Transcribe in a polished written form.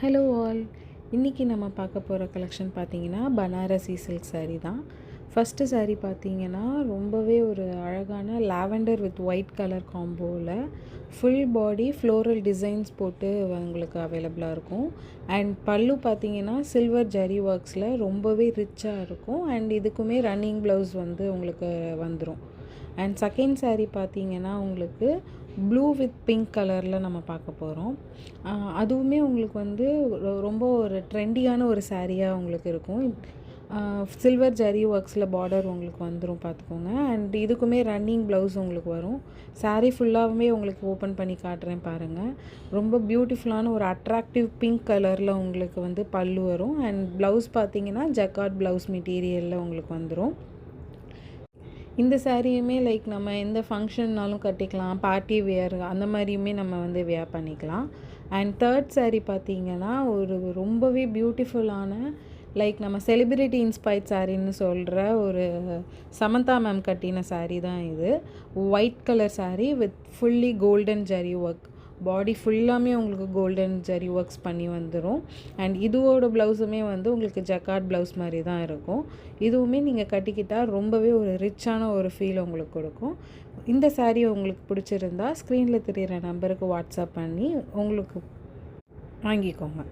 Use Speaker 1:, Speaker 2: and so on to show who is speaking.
Speaker 1: Hello all. இன்றைக்கி நம்ம பார்க்க போகிற கலெக்ஷன் பார்த்திங்கன்னா பனாரசி சில்க் saree தான். ஃபஸ்ட்டு saree பார்த்திங்கன்னா ரொம்பவே ஒரு அழகான லாவெண்டர் வித் ஒயிட் கலர் காம்போவில் ஃபுல் பாடி ஃப்ளோரல் டிசைன்ஸ் போட்டு உங்களுக்கு அவைலபிளாக இருக்கும். அண்ட் பல்லு பார்த்திங்கன்னா சில்வர் ஜரி ஒர்க்ஸில் ரொம்பவே ரிச்சாக இருக்கும். அண்ட் இதுக்குமே ரன்னிங் ப்ளவுஸ் வந்து உங்களுக்கு வந்துடும். அண்ட் செகண்ட் saree பார்த்திங்கன்னா உங்களுக்கு ப்ளூ வித் பிங்க் கலரில் நம்ம பார்க்க போகிறோம். அதுவுமே உங்களுக்கு வந்து ரொம்ப ஒரு ட்ரெண்டியான ஒரு சாரியாக உங்களுக்கு இருக்கும். சில்வர் ஜரி ஒர்க்ஸில் பார்டர் உங்களுக்கு வந்துடும் பார்த்துக்கோங்க. அண்ட் இதுக்குமே ரன்னிங் ப்ளவுஸ் உங்களுக்கு வரும். சாரீ ஃபுல்லாகவுமே உங்களுக்கு ஓப்பன் பண்ணி காட்டுறேன் பாருங்கள். ரொம்ப பியூட்டிஃபுல்லான ஒரு அட்ராக்டிவ் பிங்க் கலரில் உங்களுக்கு வந்து பல்லு வரும். அண்ட் ப்ளவுஸ் பார்த்திங்கன்னா ஜக்கார்ட் ப்ளவுஸ் மெட்டீரியலில் உங்களுக்கு வந்துடும். இந்த சாரியுமே லைக் நம்ம எந்த ஃபங்க்ஷன்னாலும் கட்டிக்கலாம், பார்ட்டி வேர் அந்த மாதிரியுமே நம்ம வந்து வேர் பண்ணிக்கலாம். அண்ட் தேர்ட் saree பார்த்திங்கன்னா ஒரு ரொம்பவே பியூட்டிஃபுல்லான லைக் நம்ம செலிப்ரிட்டி இன்ஸ்பைர்ட் சாரின்னு சொல்கிற ஒரு சமந்தா மேம் கட்டின saree தான் இது. White colour saree with fully golden zari work. Body ஃபுல்லாமே உங்களுக்கு கோல்டன் ஜரி ஒர்க்ஸ் பண்ணி வந்துடும். அண்ட் இதுவோட ப்ளவுஸுமே வந்து உங்களுக்கு ஜக்கார்ட் ப்ளவுஸ் மாதிரி தான் இருக்கும். இதுவுமே நீங்கள் கட்டிக்கிட்டால் ரொம்பவே ஒரு ரிச்சான ஒரு ஃபீல் உங்களுக்கு கொடுக்கும். இந்த saree உங்களுக்கு பிடிச்சிருந்தா ஸ்க்ரீனில் தெரிகிற நம்பருக்கு வாட்ஸ்அப் பண்ணி உங்களுக்கு வாங்கிக்கோங்க.